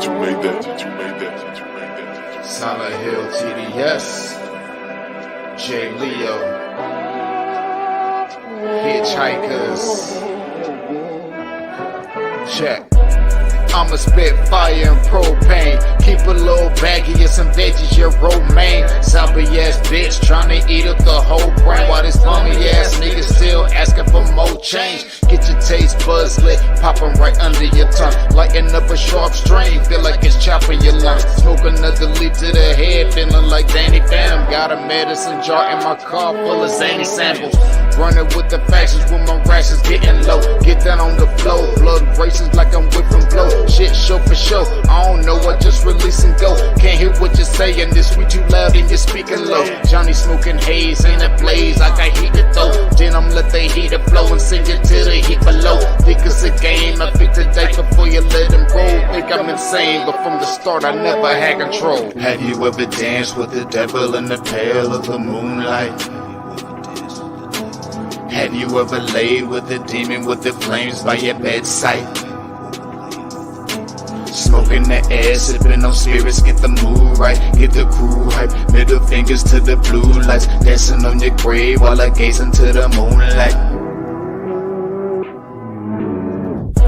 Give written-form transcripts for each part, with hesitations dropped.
that you made that, that you made that, that you made that. Silent Hill TDS, J. Leo, Hitchhikers, check. I'ma spit fire and propane. Keep a little baggie of some veggies, your romaine. Zombie ass bitch tryna eat up the whole brain. While this bummy ass nigga still asking for more change. Get your taste buds lit, popping right under your tongue. Lighten up a sharp strain, feel like it's chopping your lungs. Smoke another leaf to the head, feeling like Danny Phantom. Got a medicine jar in my car full of zany samples. Running with the factions when my rations getting low. Get down on the flow, blood races like I'm whipping blow. Shit show for show, I don't know, I just release and go. Can't hear what you're saying, this sweet too loud and you're speaking low. Johnny smoking haze, ain't a blaze, I got heat to throw. Then I'm let the heater flow and send it to the heat below. Think it's a game, I pick the date before you let him roll. Think I'm insane, but from the start I never had control. Have you ever danced with the devil in the pale of the moonlight? Have you ever laid with a demon with the flames by your bedside? Smoking the air, sipping on spirits, get the mood right, get the crew hype. Middle fingers to the blue lights, dancing on your grave while I gaze into the moonlight.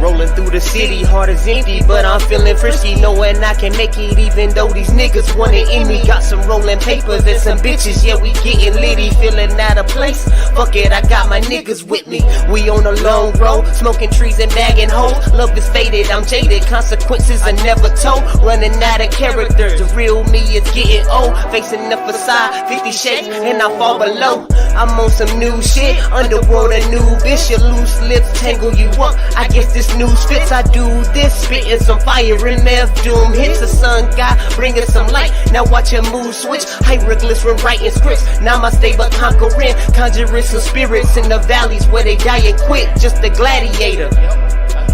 Rolling through the city, heart is empty, but I'm feeling frisky, knowing I can make it even though these niggas want it in me. Got some rolling papers and some bitches, yeah, we getting litty, feeling out of place. Fuck it, I got my niggas with me. We on a long road, smoking trees and bagging hoes. Love is faded, I'm jaded, consequences are never told. Running out of character, the real me is getting old. Facing the facade, 50 shades, and I fall below. I'm on some new shit, underworld a new bitch. Your loose lips tangle you up, I guess this news fits. I do this, spitting some fire in meth doom hits. The sun god bringing some light, now watch your mood switch. Hieroglyphs when writing scripts, namaste but conquering. Conjuring some spirits in the valleys where they die and quit. Just a gladiator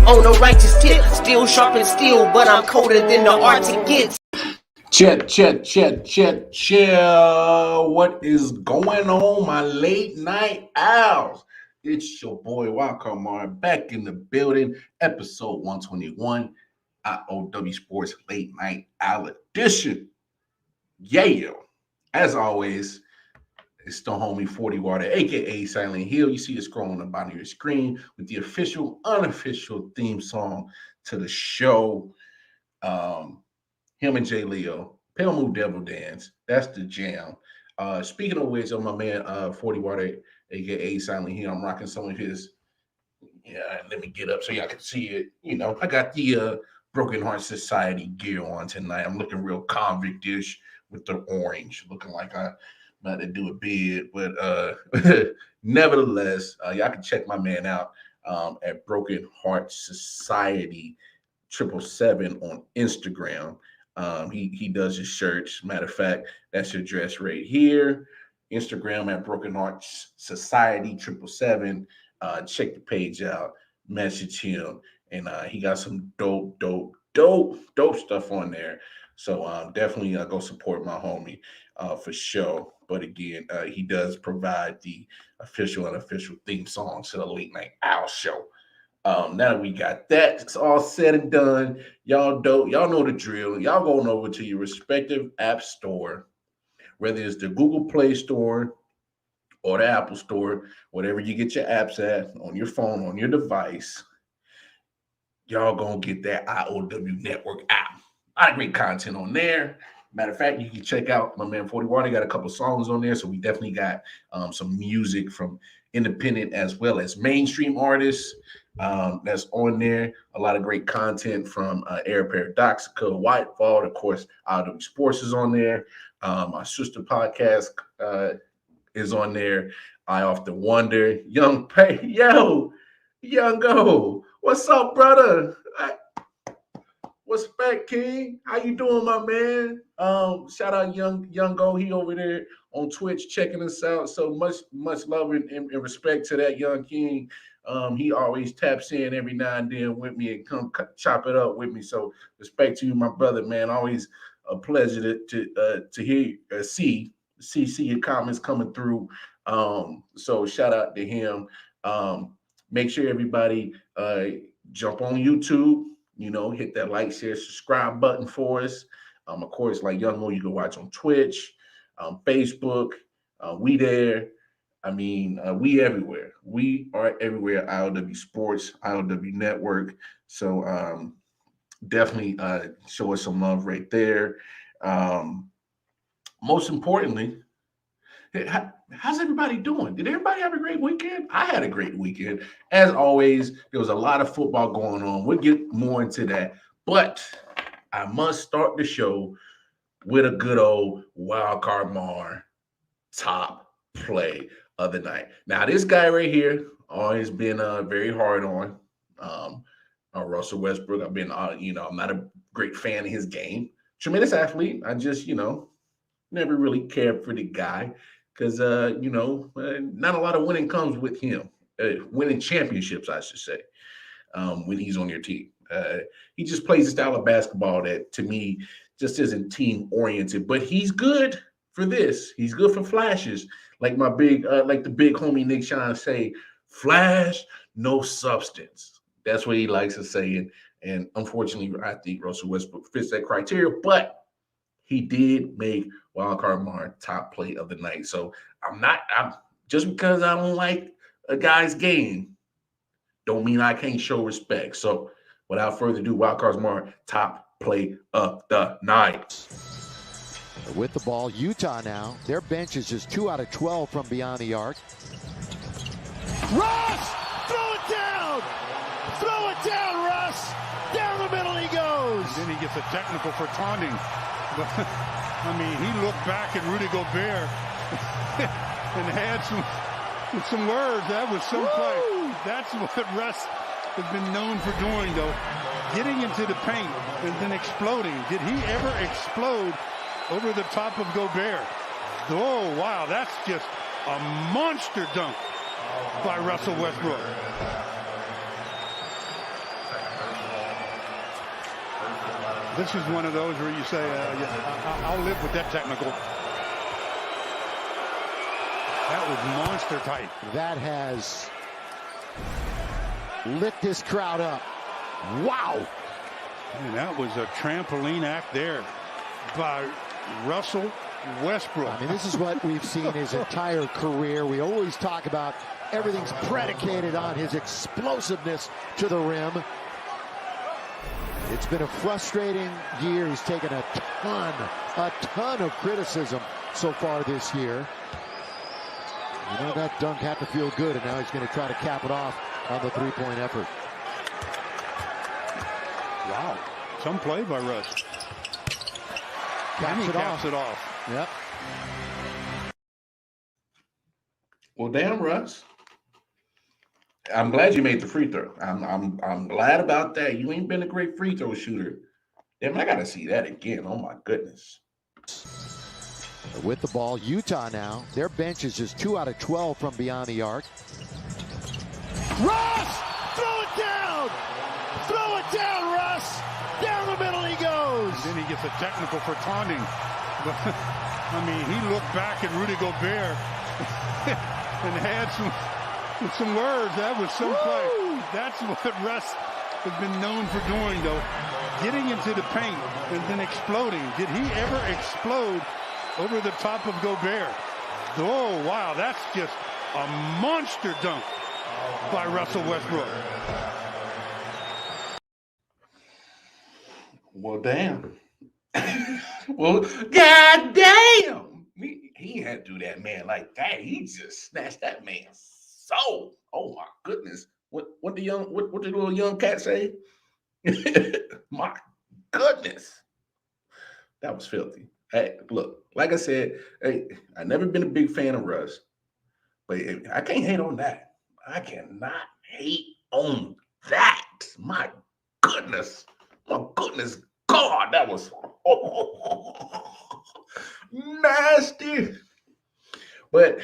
on a righteous tip, still sharp and steel, but I'm colder than the Arctic gets. Check. What is going on, my late night owls? It's your boy Wildcard back in the building, episode 121, I.O.W. Sports Late Night Owl Edition. Yeah, as always, it's the homie 40 Water, aka Silent Hill. You see it scrolling on the bottom of your screen with the official, unofficial theme song to the show. Him and J. Leo, Pale Move Devil Dance. That's the jam. Speaking of which, my man 40 Water, aka Silent Hill, I'm rocking some of his. Yeah, let me get up so y'all can see it. You know, I got the Broken Heart Society gear on tonight. I'm looking real convict-ish with the orange, looking like I'm about to do a bid. But nevertheless, y'all can check my man out at Broken Heart Society 777 on Instagram. He does his shirts. Matter of fact, that's your dress right here. Instagram at Broken Heart Society 777. Check the page out. Message him, and he got some dope stuff on there. So definitely go support my homie for sure. But again, he does provide the official and unofficial theme song to the Late Night Owl Show. Now that we got that, it's all said and done. Y'all know the drill. Y'all going over to your respective app store, whether it's the Google Play Store or the Apple Store, whatever you get your apps at, on your phone, on your device. Y'all gonna get that I.O.W. Network app. A lot of great content on there. Matter of fact, you can check out my man 41. He got a couple songs on there, so we definitely got some music from independent as well as mainstream artists that's on there. A lot of great content from Air Paradoxica, White Vault, of course. I.O.W. Sports is on there. My sister podcast is on there. I Often Wonder. Young Pay, Young Go. What's up, brother? What's back, King? How you doing, my man? Shout out Young Go. He over there on Twitch checking us out. So much love and respect to that young king. He always taps in every now and then with me and come chop it up with me. So respect to you, my brother, man. Always a pleasure to hear, see your comments coming through. So shout out to him. Make sure everybody jump on YouTube. hit that like, share, subscribe button for us. Of course, like Young Mo, you can watch on Twitch, Facebook. We there. I mean, we everywhere. We are everywhere. I.O.W. Sports, I.O.W. Network. So definitely show us some love right there. Most importantly, how's everybody doing? Did everybody have a great weekend? I had a great weekend. As always, there was a lot of football going on. We'll get more into that. But I must start the show with a good old wild card Mar top play of the night. Now, this guy right here always been very hard on Russell Westbrook. I've been, I'm not a great fan of his game. Tremendous athlete. I just, never really cared for the guy because, not a lot of winning comes with him. Winning championships, I should say, when he's on your team. He just plays a style of basketball that, to me, just isn't team-oriented. But he's good for this. He's good for flashes. Like the big homie Nick Sean say, flash, no substance. That's what he likes to say. And unfortunately, I think Russell Westbrook fits that criteria. But he did make Wildcard Mar top play of the night. So I'm just because I don't like a guy's game, don't mean I can't show respect. So without further ado, Wildcard Mar top play of the night. With the ball, Utah now. Their bench is just 2 out of 12 from beyond the arc. Russ! Throw it down! Throw it down, Russ! Down the middle he goes! And then he gets a technical for taunting. I mean, he looked back at Rudy Gobert and had some words. That was some play. That's what Russ has been known for doing, though. Getting into the paint and then exploding. Did he ever explode over the top of Gobert? Oh, wow, that's just a monster dunk by Russell Westbrook. This is one of those where you say, I'll live with that technical. That was monster tight. That has lit this crowd up. Wow. And that was a trampoline act there by Russell Westbrook. I mean, this is what we've seen his entire career. We always talk about everything's predicated on his explosiveness to the rim. It's been a frustrating year. He's taken a ton of criticism so far this year. You know, that dunk had to feel good, and now he's going to try to cap it off on the three-point effort. Wow. Some play by Russ. Caps it off. Yep. Well, damn, Russ. I'm glad you made the free throw. I'm glad about that. You ain't been a great free throw shooter. Damn, I gotta see that again. Oh my goodness. With the ball, Utah now. Their bench is just 2 out of 12 from beyond the arc. Russ! Throw it down! Throw it down, Russ! Down the middle he goes! And then he gets a technical for taunting. I mean, he looked back at Rudy Gobert and had some words. That was some play. That's what Russ has been known for doing, though. Getting into the paint and then exploding. Did he ever explode over the top of Gobert? Oh, wow, that's just a monster dunk by Russell Westbrook. Well, damn. Well, goddamn. He had to do that man like that. He just snatched that man's soul. Oh my goodness. What the little young cat say? My goodness. That was filthy. Hey, look, like I said, I've never been a big fan of Russ, but I can't hate on that. I cannot hate on that. My goodness. My goodness God, that was nasty. But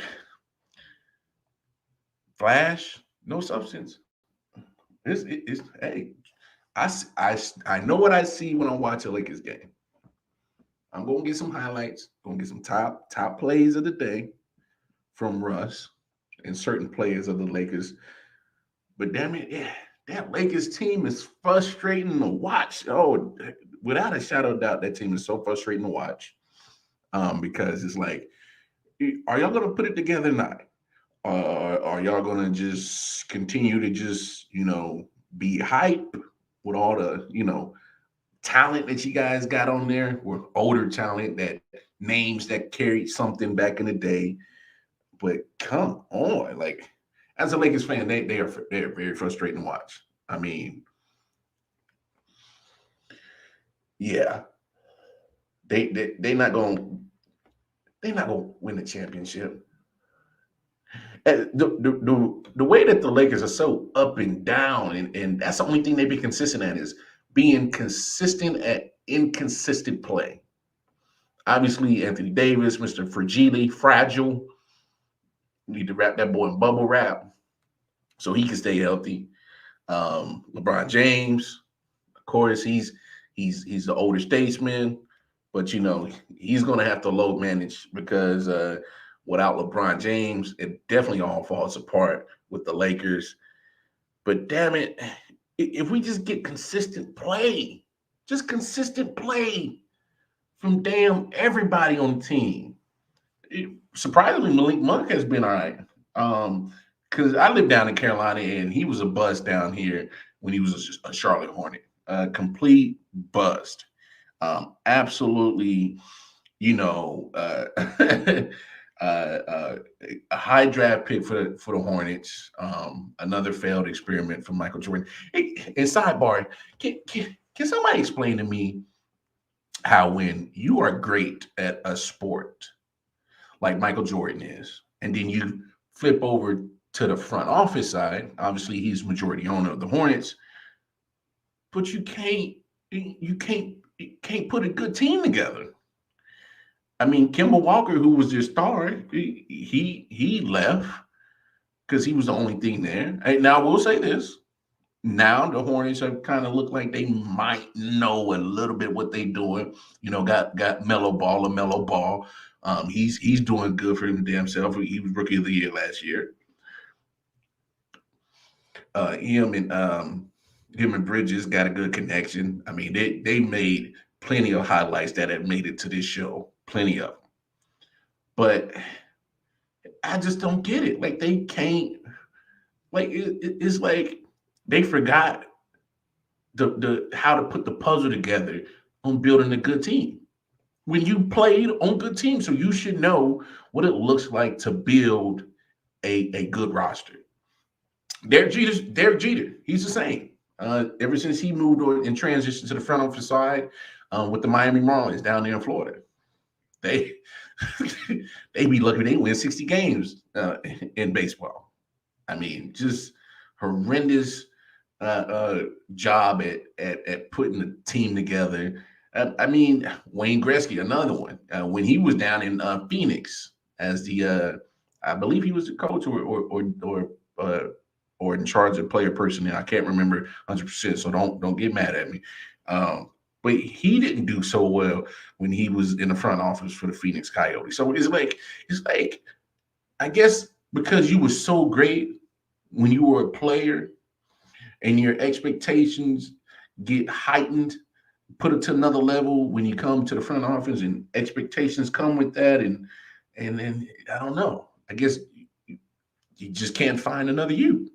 flash, no substance. It's hey, I know what I see when I watch a Lakers game. I'm gonna get some highlights, gonna get some top plays of the day from Russ and certain players of the Lakers. But damn it, yeah, that Lakers team is frustrating to watch. Oh, without a shadow of doubt, that team is so frustrating to watch. Because it's like, are y'all gonna put it together or not? Are y'all gonna just continue to just be hype with all the talent that you guys got on there, or older talent, that names that carried something back in the day? But come on, like, as a Lakers fan, they're very frustrating to watch. I mean, yeah, they not gonna win the championship. The way that the Lakers are so up and down, and that's the only thing they've been consistent at, is being consistent at inconsistent play. Obviously, Anthony Davis, Mr. Fragile, need to wrap that boy in bubble wrap so he can stay healthy. LeBron James, of course, he's the older statesman, but he's gonna have to load manage, because without LeBron James, it definitely all falls apart with the Lakers. But damn it, if we just get consistent play from damn everybody on the team. Surprisingly, Malik Monk has been all right. Because I lived down in Carolina, and he was a bust down here when he was a Charlotte Hornet. Complete bust. Absolutely, a high draft pick for the Hornets. Another failed experiment from Michael Jordan. And sidebar, can somebody explain to me how, when you are great at a sport like Michael Jordan is, and then you flip over to the front office side, obviously he's majority owner of the Hornets, but you can't put a good team together. I mean, Kemba Walker, who was their star, he left because he was the only thing there. And now, we'll say this. Now the Hornets have kind of looked like they might know a little bit what they're doing. Got Melo Ball. He's doing good for him damn self. He was Rookie of the Year last year. Him and Bridges got a good connection. I mean, they made plenty of highlights that have made it to this show. Plenty of them. But I just don't get it. Like, they can't. Like, it's like they forgot the how to put the puzzle together on building a good team. When you played on good teams, so you should know what it looks like to build a good roster. Derek Jeter, he's the same. Ever since he moved on and transitioned to the front office side with the Miami Marlins down there in Florida, they be lucky they win 60 games in baseball. I mean, just horrendous job at putting the team together. I mean, Wayne Gretzky, another one. When he was down in Phoenix as the, I believe he was the coach or in charge of player personnel. I can't remember 100%, so don't get mad at me. But he didn't do so well when he was in the front office for the Phoenix Coyotes. So it's like I guess because you were so great when you were a player, and your expectations get heightened, put it to another level when you come to the front office, and expectations come with that, and then I don't know. I guess you just can't find another you.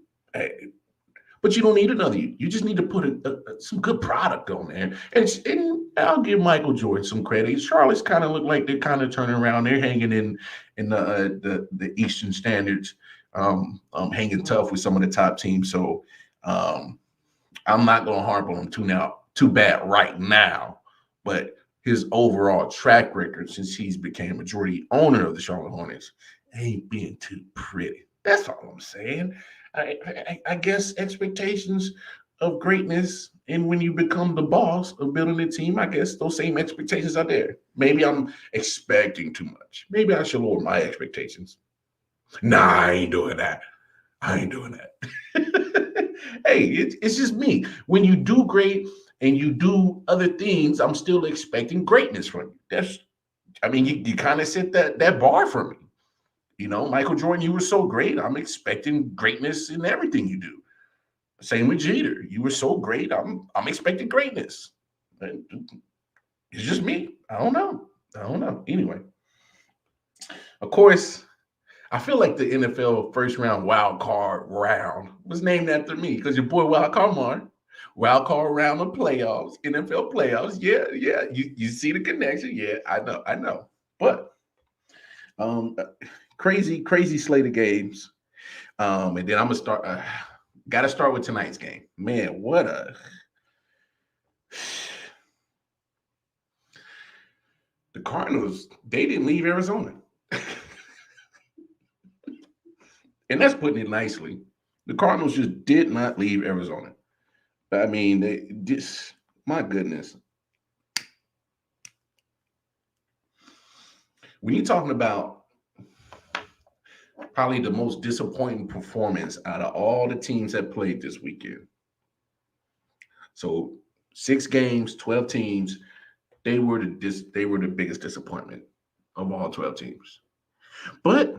But you don't need another you. You just need to put some good product on there. And I'll give Michael Jordan some credit. Charlotte's kind of look like they're kind of turning around. They're hanging in the Eastern Standards, hanging tough with some of the top teams. So I'm not going to harp on him too bad right now. But his overall track record since he's became majority owner of the Charlotte Hornets ain't being too pretty. That's all I'm saying. I guess expectations of greatness, and when you become the boss of building a team, I guess those same expectations are there. Maybe I'm expecting too much. Maybe I should lower my expectations. Nah, I ain't doing that. Hey, it's just me. When you do great and you do other things, I'm still expecting greatness from you. You kind of set that bar for me. Michael Jordan, you were so great. I'm expecting greatness in everything you do. Same with Jeter. You were so great. I'm expecting greatness. It's just me. I don't know. Anyway, of course, I feel like the NFL first round wild card round was named after me because your boy Wild Card Martin. Wild card round of playoffs, NFL playoffs. Yeah. You see the connection? Yeah, I know. But crazy slate of games. And then I'm gonna start. Got to start with tonight's game. Man, what a the Cardinals. They didn't leave Arizona, and that's putting it nicely. The Cardinals just did not leave Arizona. I mean, they just my goodness. When you're talking about probably the most disappointing performance out of all the teams that played this weekend. So 6 games, 12 teams, they were the biggest disappointment of all 12 teams. But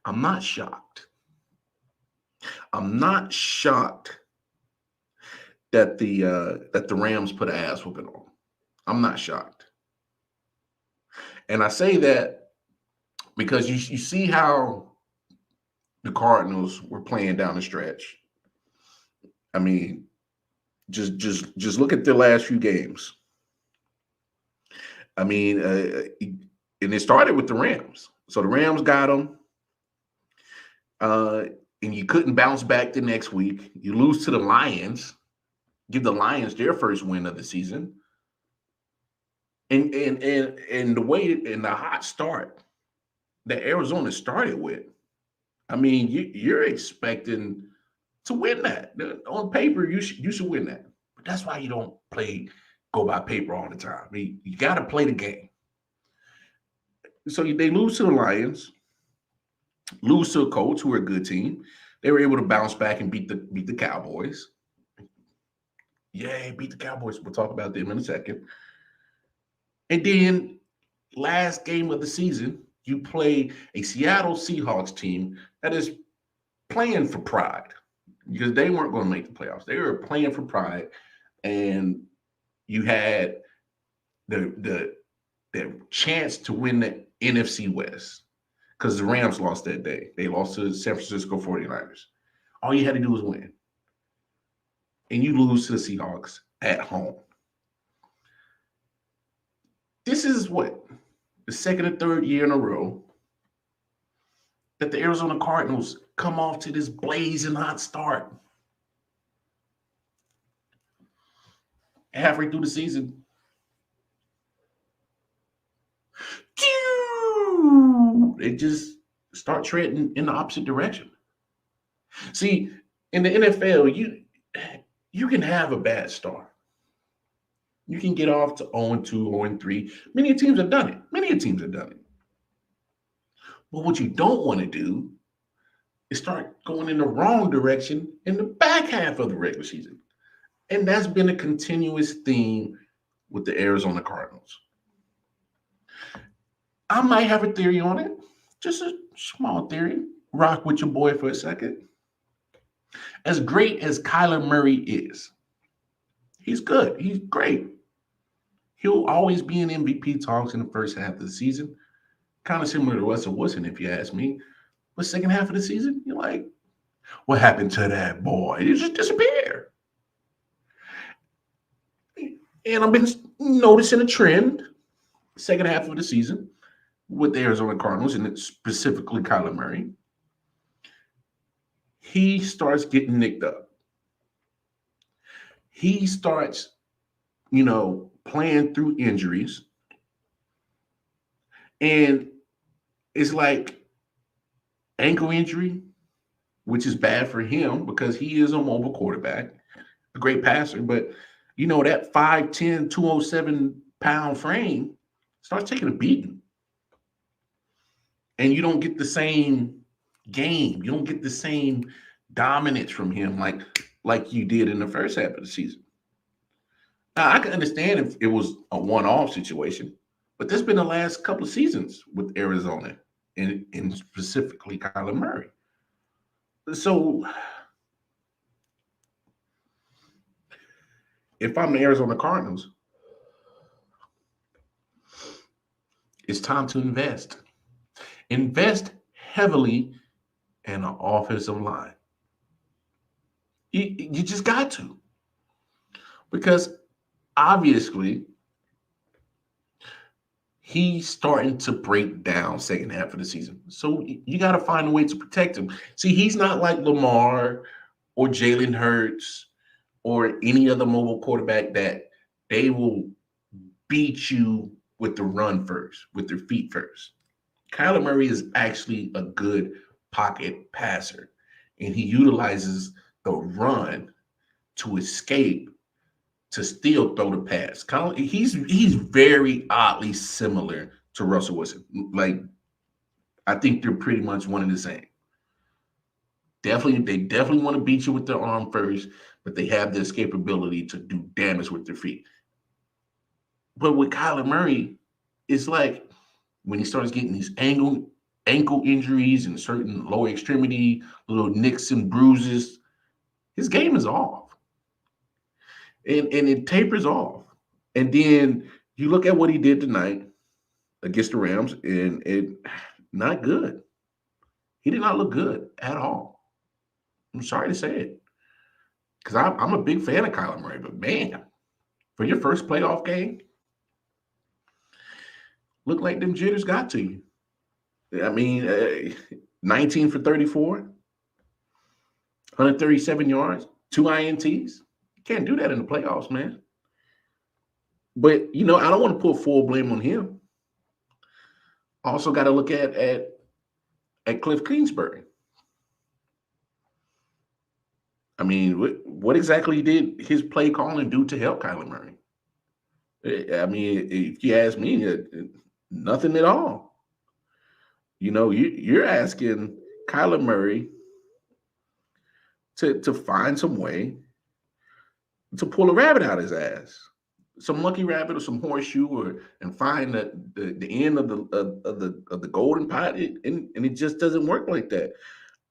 I'm not shocked. I'm not shocked that the Rams put an ass whooping on. I'm not shocked. And I say that because you see how the Cardinals were playing down the stretch. I mean, just look at their last few games. I mean, and it started with the Rams. So the Rams got them, and you couldn't bounce back the next week. You lose to the Lions, give the Lions their first win of the season, and the way in the hot start that Arizona started with. I mean, you're expecting to win that. On paper, you should win that. But that's why you don't go by paper all the time. I mean, you got to play the game. So they lose to the Lions, lose to the Colts, who are a good team. They were able to bounce back and beat the Cowboys. Yay, beat the Cowboys. We'll talk about them in a second. And then last game of the season, you play a Seattle Seahawks team that is playing for pride because they weren't going to make the playoffs. They were playing for pride, and you had the chance to win the NFC West because the Rams lost that day. They lost to the San Francisco 49ers. All you had to do was win. And you lose to the Seahawks at home. This is what? The second or third year in a row that the Arizona Cardinals come off to this blazing hot start. Halfway through the season, they just start treading in the opposite direction. See, in the NFL, you can have a bad start. You can get off to 0-2, 0-3. Many teams have done it. But what you don't want to do is start going in the wrong direction in the back half of the regular season. And that's been a continuous theme with the Arizona Cardinals. I might have a theory on it, just a small theory. Rock with your boy for a second. As great as Kyler Murray is, he's good. He's great. He'll always be in MVP talks in the first half of the season. Kind of similar to Russell Wilson, if you ask me. But second half of the season, you're like, what happened to that boy? He just disappeared. And I've been noticing a trend second half of the season with the Arizona Cardinals, and it's specifically Kyler Murray. He starts getting nicked up. He starts, playing through injuries. And it's like ankle injury, which is bad for him because he is a mobile quarterback, a great passer. But, that 5'10", 207-pound frame starts taking a beating. And you don't get the same game. You don't get the same dominance from him like you did in the first half of the season. Now, I can understand if it was a one-off situation, but there's been the last couple of seasons with Arizona and specifically Kyler Murray. So if I'm the Arizona Cardinals, it's time to invest. Invest heavily in an offensive line. You just got to. Because obviously, he's starting to break down second half of the season. So you got to find a way to protect him. See, he's not like Lamar or Jalen Hurts or any other mobile quarterback that they will beat you with the run first, with their feet first. Kyler Murray is actually a good pocket passer, and he utilizes the run to escape to still throw the pass. He's very oddly similar to Russell Wilson. Like, I think they're pretty much one and the same. They definitely want to beat you with their arm first, but they have the escapability to do damage with their feet. But with Kyler Murray, it's like when he starts getting these ankle injuries and certain lower extremity, little nicks and bruises, his game is off. And it tapers off. And then you look at what he did tonight against the Rams, and it not good. He did not look good at all. I'm sorry to say it. Because I'm a big fan of Kyler Murray, but man, for your first playoff game, looked like them jitters got to you. I mean, 19 for 34, 137 yards, 2 INTs. You can't do that in the playoffs, man. But, I don't want to put full blame on him. Also got to look at Cliff Kingsbury. I mean, what exactly did his play calling do to help Kyler Murray? I mean, if you ask me, nothing at all. You're asking Kyler Murray to find some way to pull a rabbit out of his ass, some lucky rabbit or some horseshoe, and find the end of the golden pot, and it just doesn't work like that.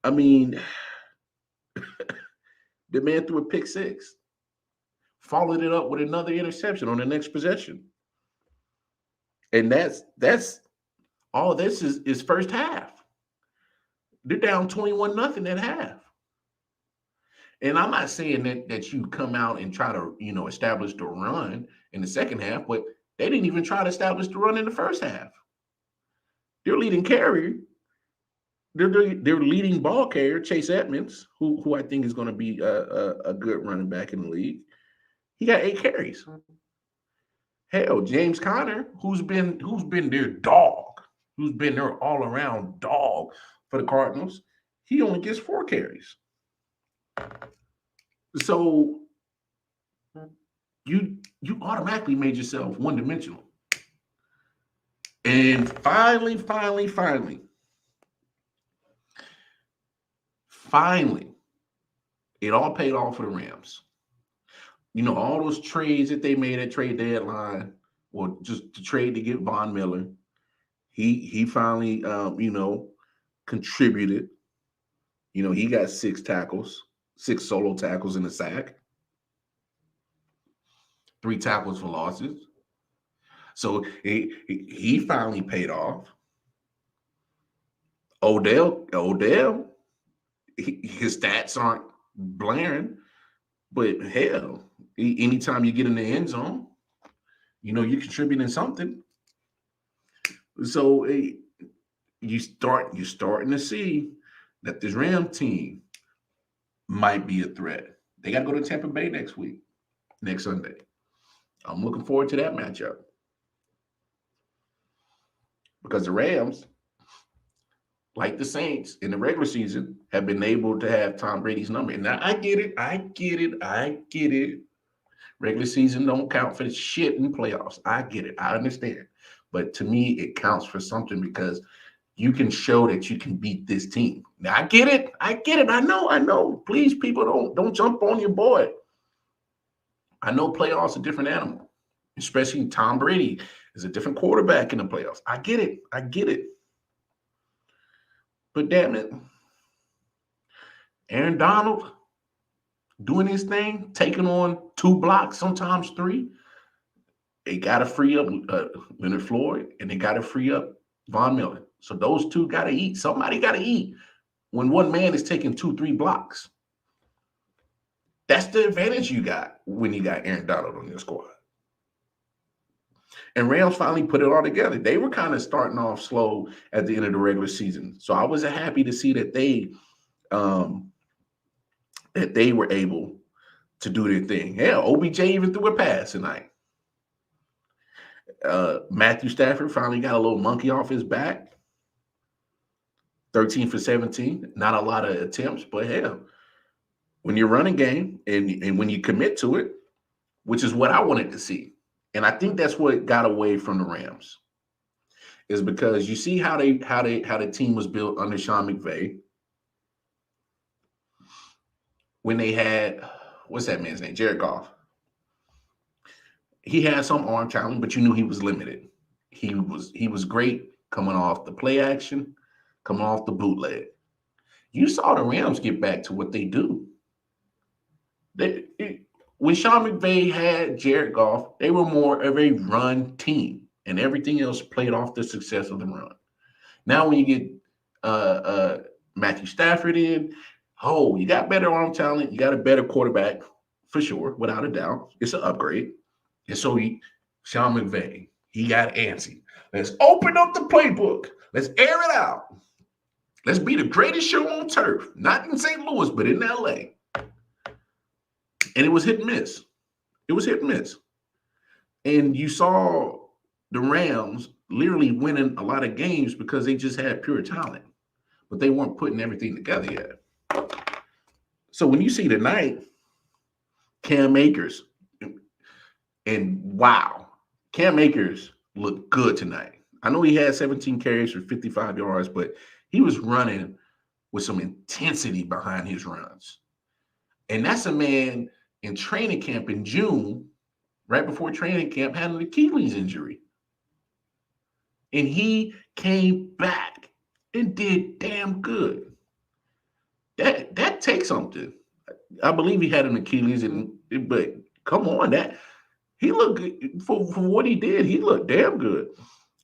I mean, the man threw a pick six, followed it up with another interception on the next possession, and that's all. This is first half. They're down 21-0 at half. And I'm not saying that you come out and try to, establish the run in the second half, but they didn't even try to establish the run in the first half. Their leading carrier, their leading ball carrier, Chase Edmonds, who I think is going to be a good running back in the league, he got 8 carries. Hell, James Conner, who's been their dog, who's been their all-around dog for the Cardinals, he only gets 4 carries. So you automatically made yourself one-dimensional. And finally, it all paid off for the Rams. All those trades that they made at trade deadline, or just to trade to get Von Miller, he finally, contributed. He got 6 tackles. 6 solo tackles and a sack, 3 tackles for losses. So he finally paid off. Odell, his stats aren't blaring, but hell, anytime you get in the end zone, you're contributing something. So you're starting to see that this Ram team might be a threat. They got to go to Tampa Bay next Sunday. I'm looking forward to that matchup. Because the Rams, like the Saints in the regular season, have been able to have Tom Brady's number. And now I get it. Regular season don't count for the shit in playoffs. I get it. I understand. But to me, it counts for something because you can show that you can beat this team. Now, I get it. I know. Please, people, don't jump on your boy. I know playoffs are a different animal, especially Tom Brady is a different quarterback in the playoffs. I get it. But damn it, Aaron Donald, doing his thing, taking on 2 blocks, sometimes 3. They got to free up Leonard Floyd, and they got to free up Von Miller. So those 2 got to eat. Somebody got to eat when one man is taking 2-3 blocks. That's the advantage you got when you got Aaron Donald on your squad. And Rams finally put it all together. They were kind of starting off slow at the end of the regular season. So I was happy to see that they were able to do their thing. Hell, OBJ even threw a pass tonight. Matthew Stafford finally got a little monkey off his back. 13 for 17. Not a lot of attempts, but hell, when you're running game and when you commit to it, which is what I wanted to see. And I think that's what got away from the Rams, is because you see how the team was built under Sean McVay. When they had, what's that man's name? Jared Goff. He had some arm talent, but you knew he was limited. He was great coming off the play action, coming off the bootleg. You saw the Rams get back to what they do. When Sean McVay had Jared Goff, they were more of a run team, and everything else played off the success of the run. Now when you get Matthew Stafford in, you got better arm talent, you got a better quarterback for sure, without a doubt. It's an upgrade. And so Sean McVay, he got antsy. Let's open up the playbook. Let's air it out. Let's be the greatest show on turf, not in St. Louis, but in LA. And it was hit and miss. It was hit and miss. And you saw the Rams literally winning a lot of games because they just had pure talent, but they weren't putting everything together yet. So when you see tonight, Cam Akers, and wow, Cam Akers looked good tonight. I know he had 17 carries for 55 yards, but he was running with some intensity behind his runs. And that's a man in training camp in June, right before training camp, had an Achilles injury. And he came back and did damn good. That takes something. I believe he had an Achilles, but come on, he looked good for what he did. He looked damn good.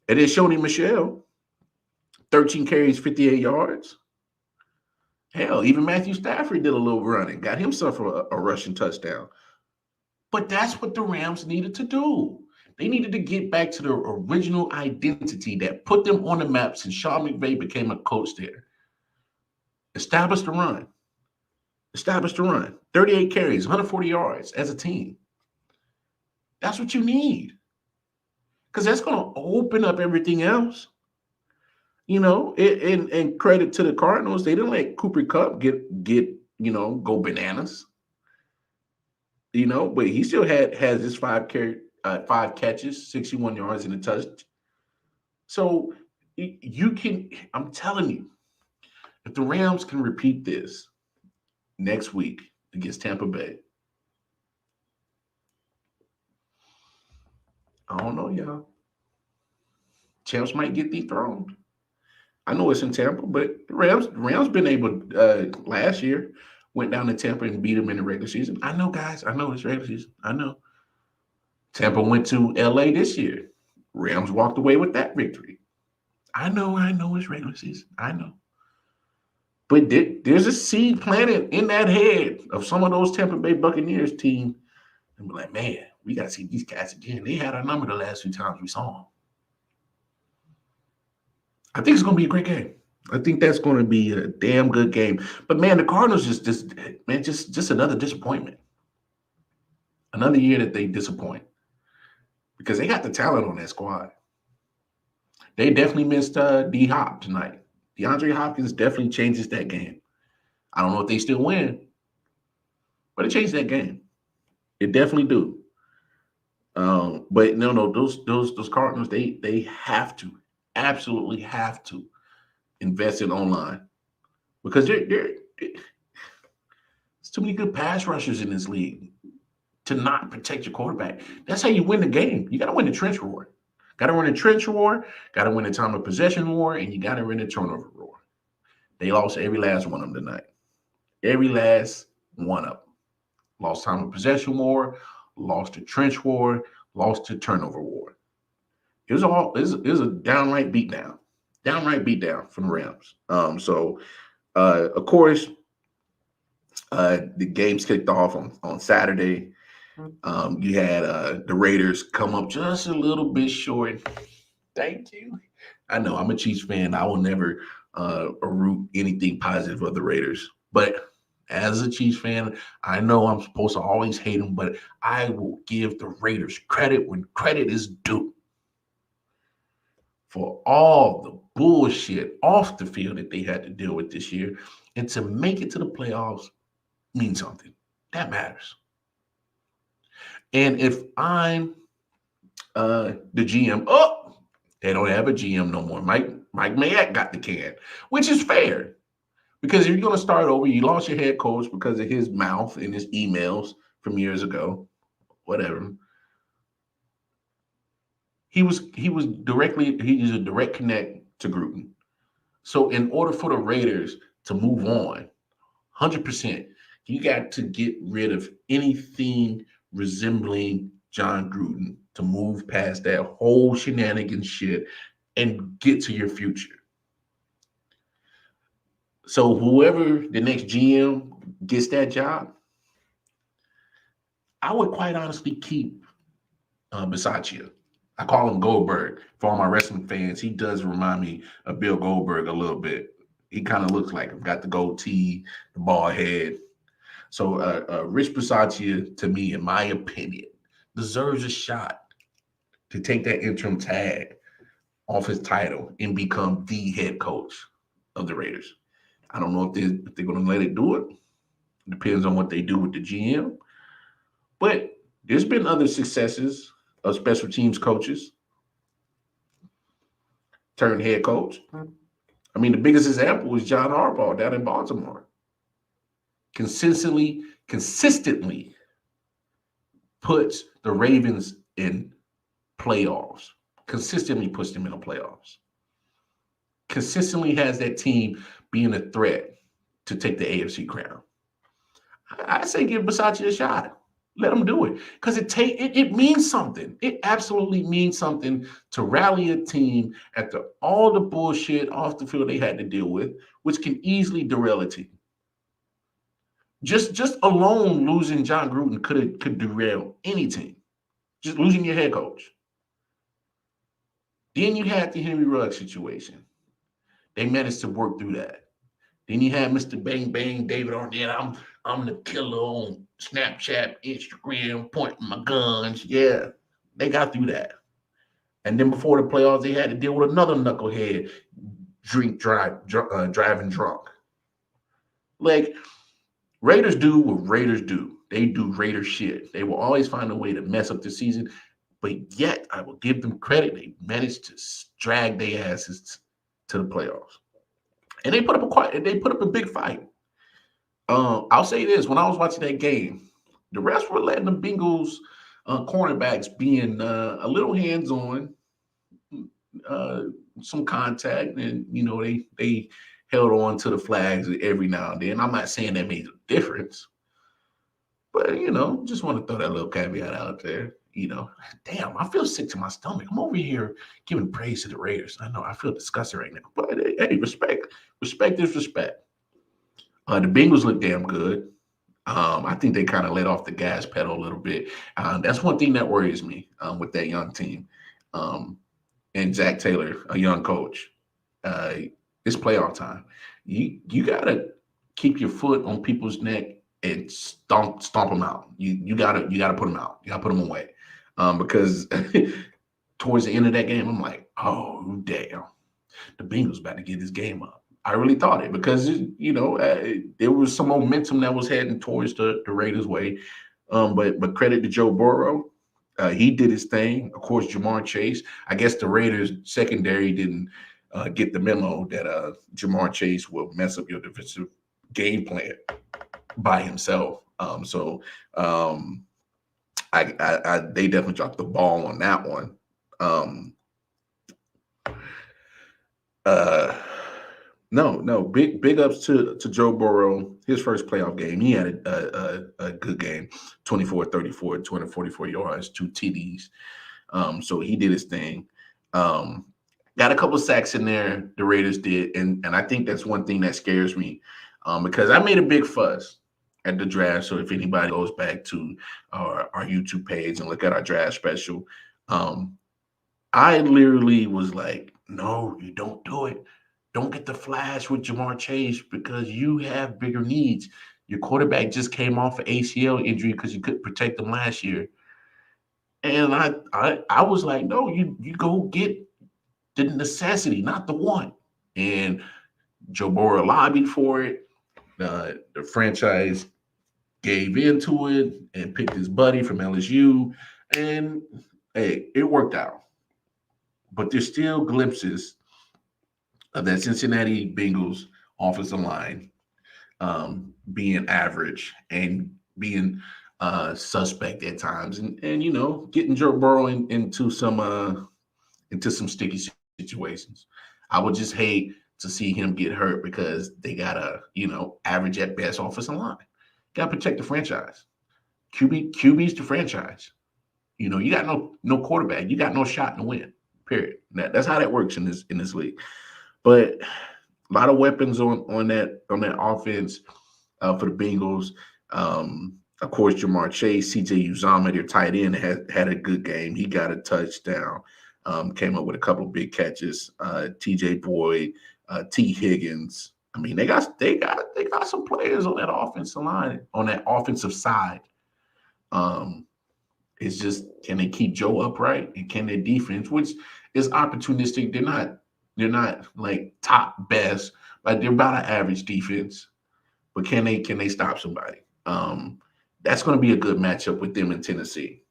And then Shoney Michel, 13 carries, 58 yards. Hell, even Matthew Stafford did a little running, got himself a rushing touchdown. But that's what the Rams needed to do. They needed to get back to the original identity that put them on the map since Sean McVay became a coach there. Establish the run. 38 carries, 140 yards as a team. That's what you need. Because that's going to open up everything else. And credit to the Cardinals, they didn't let Cooper Kupp get go bananas. But he still has his 5 catches, 61 yards and a touch. So I'm telling you, if the Rams can repeat this next week against Tampa Bay, I don't know, y'all. Champs might get dethroned. I know it's in Tampa, but the Rams been able last year, went down to Tampa and beat them in the regular season. I know, guys. I know it's regular season. I know. Tampa went to LA this year. Rams walked away with that victory. I know it's regular season. I know. But there's a seed planted in that head of some of those Tampa Bay Buccaneers team. And be like, man, we got to see these cats again. They had our number the last few times we saw them. I think it's going to be a great game. I think that's going to be a damn good game. But, man, the Cardinals just another disappointment. Another year that they disappoint. Because they got the talent on that squad. They definitely missed D-Hop tonight. DeAndre Hopkins definitely changes that game. I don't know if they still win, but it changed that game. It definitely do. But no, those Cardinals, they have to, absolutely have to invest in online because there's too many good pass rushers in this league to not protect your quarterback. That's how you win the game. You got to win the trench war. Got to win the trench war, got to win the time of possession war, and you got to win the turnover war. They lost every last one of them tonight. Every last one of them. Lost time of possession war, lost to trench war, lost to turnover war. It was a downright beatdown. Downright beatdown from the Rams. Of course, the games kicked off on Saturday. You had the Raiders come up just a little bit short. Thank you. I know I'm a Chiefs fan. I will never root anything positive of the Raiders. But as a Chiefs fan, I know I'm supposed to always hate them, but I will give the Raiders credit when credit is due for all the bullshit off the field that they had to deal with this year. And to make it to the playoffs means something. That matters. And if I'm the GM, they don't have a GM no more. Mike Mayock got the can, which is fair. Because if you're going to start over, you lost your head coach because of his mouth and his emails from years ago, whatever. He's a direct connect to Gruden. So in order for the Raiders to move on, 100%, you got to get rid of anything resembling John Gruden to move past that whole shenanigans shit and get to your future. So whoever the next GM gets that job, I would quite honestly keep Bisaccia. I call him Goldberg. For all my wrestling fans, he does remind me of Bill Goldberg a little bit. He kind of looks like him, got the goatee, the bald head. So Rich Bisaccia, to me, in my opinion, deserves a shot to take that interim tag off his title and become the head coach of the Raiders. I don't know if they're going to let it do it. Depends on what they do with the GM. But there's been other successes of special teams coaches turned head coach. I mean, the biggest example was John Harbaugh down in Baltimore. Consistently puts the Ravens in playoffs. Consistently puts them in the playoffs. Consistently has that team being a threat to take the AFC crown. I say give Bisaccia a shot. Let them do it. Because it means something. It absolutely means something to rally a team after all the bullshit off the field they had to deal with, which can easily derail a team. Just alone losing John Gruden could derail any team. Just losing your head coach. Then you had the Henry Ruggs situation. They managed to work through that. Then you had Mr. Bang Bang David Arnett. I'm the killer on Snapchat, Instagram, pointing my guns. Yeah, they got through that. And then before the playoffs, they had to deal with another knucklehead driving drunk. Like, Raiders do what Raiders do. They do Raider shit. They will always find a way to mess up the season. But yet, I will give them credit. They managed to drag their asses to the playoffs. And they put up a big fight. I'll say this: when I was watching that game, the refs were letting the Bengals cornerbacks being a little hands-on, some contact, and they held on to the flags every now and then. I'm not saying that made a difference, but just want to throw that little caveat out there. Damn, I feel sick to my stomach. I'm over here giving praise to the Raiders. I know I feel disgusted right now, but hey, respect is respect. The Bengals look damn good. I think they kind of let off the gas pedal a little bit. That's one thing that worries me with that young team. And Zach Taylor, a young coach. It's playoff time. You gotta keep your foot on people's neck and stomp them out. You gotta put them out. You gotta put them away. Because towards the end of that game, I'm like, oh damn, the Bengals about to get this game up. I really thought it because there was some momentum that was heading towards the Raiders' way. But credit to Joe Burrow, he did his thing. Of course, Jamar Chase. I guess the Raiders' secondary didn't get the memo that Jamar Chase will mess up your defensive game plan by himself. They definitely dropped the ball on that one. No. Big ups to Joe Burrow. His first playoff game, he had a good game. 24-34, 244 yards, 2 TDs. So he did his thing. Got a couple sacks in there, the Raiders did, and I think that's one thing that scares me, because I made a big fuss at the draft. So if anybody goes back to our YouTube page and look at our draft special, um, I literally was like, no, you don't do it. Don't get the flash with Jamar Chase because you have bigger needs. Your quarterback just came off an ACL injury because you couldn't protect him last year. And I was like, no, you go get the necessity, not the want. And Joe Burrow lobbied for it. The franchise gave into it and picked his buddy from LSU. And hey, it worked out. But there's still glimpses of that Cincinnati Bengals offensive line being average and being suspect at times, and getting Joe Burrow into some sticky situations. I would just hate to see him get hurt because they got a average at best offensive line. Got to protect the franchise. QB's the franchise. You got no quarterback. You got no shot to win. Period. That's how that works in this league. But a lot of weapons on that offense for the Bengals. Of course, Jamar Chase, CJ Uzama, their tight end, had a good game. He got a touchdown. Came up with a couple of big catches. TJ Boyd, T Higgins. I mean, they got some players on that offensive line, on that offensive side. It's just, can they keep Joe upright, and can their defense, which is opportunistic, they're not like top best, like they're about an average defense, but can they stop somebody? That's going to be a good matchup with them in Tennessee.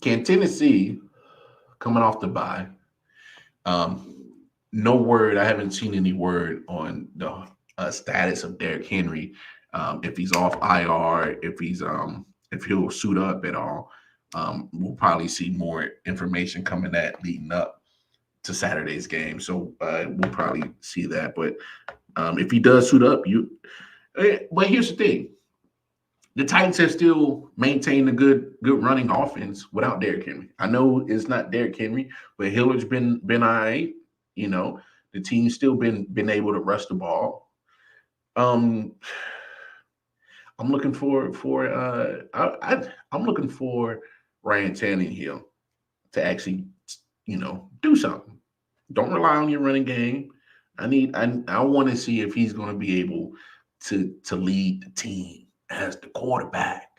Can Tennessee, coming off the bye, no word, I haven't seen any word on the status of Derrick Henry, if he's off IR, if he'll suit up at all. We'll probably see more information coming leading up to Saturday's game. So we'll probably see that. But if he does suit up, but here's the thing. The Titans have still maintained a good running offense without Derrick Henry. I know it's not Derrick Henry, but Hillard's been all right. The team's still been able to rush the ball. I'm looking for I'm looking for Ryan Tannehill to actually, do something. Don't rely on your running game. I want to see if he's going to be able to lead the team as the quarterback.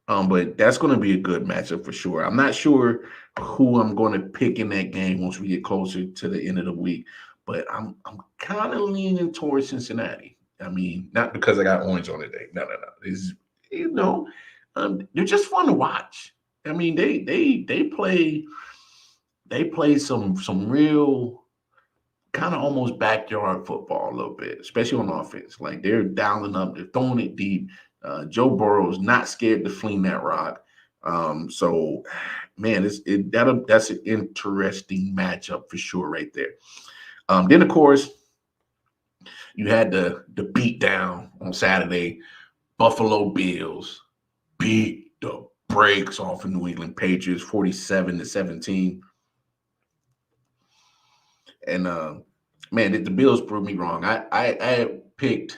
But that's going to be a good matchup for sure. I'm not sure who I'm going to pick in that game once we get closer to the end of the week, but I'm kind of leaning towards Cincinnati. I mean, not because I got orange on today. No. It's, they're just fun to watch. I mean, they play some real kind of almost backyard football a little bit, especially on offense. Like, they're dialing up, they're throwing it deep. Joe Burrow's not scared to fling that rock. So, man, that's an interesting matchup for sure right there. Then, of course, you had the beat down on Saturday. Buffalo Bills beat the brakes off of New England Patriots, 47-17. And man, the Bills proved me wrong. I picked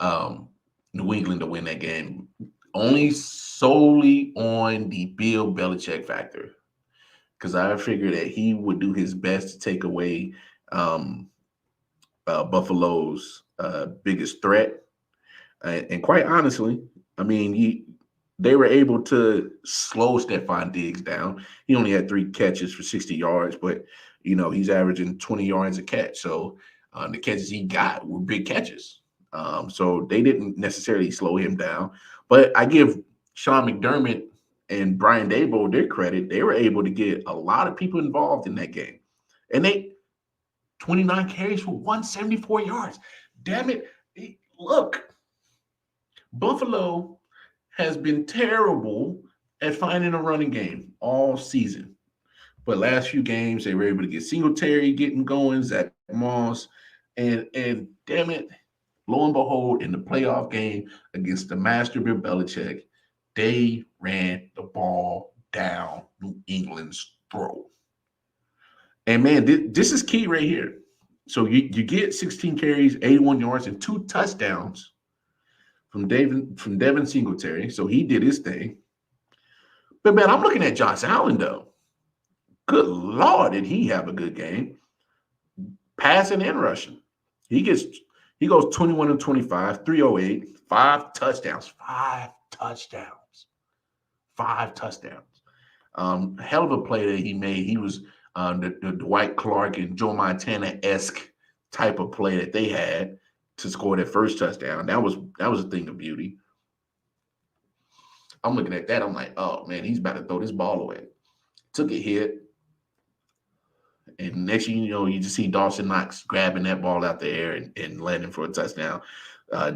New England to win that game only solely on the Bill Belichick factor, because I figured that he would do his best to take away Buffalo's biggest threat. And quite honestly, I mean, they were able to slow Stephon Diggs down. He only had 3 catches for 60 yards, but he's averaging 20 yards a catch. So the catches he got were big catches. So they didn't necessarily slow him down. But I give Sean McDermott and Brian Daboll their credit. They were able to get a lot of people involved in that game. And they 29 carries for 174 yards. Damn it. Look, Buffalo has been terrible at finding a running game all season. But last few games, they were able to get Singletary getting going, Zach Moss, and damn it, lo and behold, in the playoff game against the master Bill Belichick, they ran the ball down New England's throat. And man, this is key right here. So you get 16 carries, 81 yards, and 2 touchdowns from Devin Singletary. So he did his thing. But man, I'm looking at Josh Allen though. Good Lord, did he have a good game? Passing and rushing. He goes 21 and 25, 308, 5 touchdowns. 5 touchdowns. 5 touchdowns. Hell of a play that he made. He was the Dwight Clark and Joe Montana-esque type of play that they had to score that first touchdown. That was a thing of beauty. I'm looking at that. I'm like, oh man, he's about to throw this ball away. Took a hit. And next thing you know, you just see Dawson Knox grabbing that ball out the air and landing for a touchdown.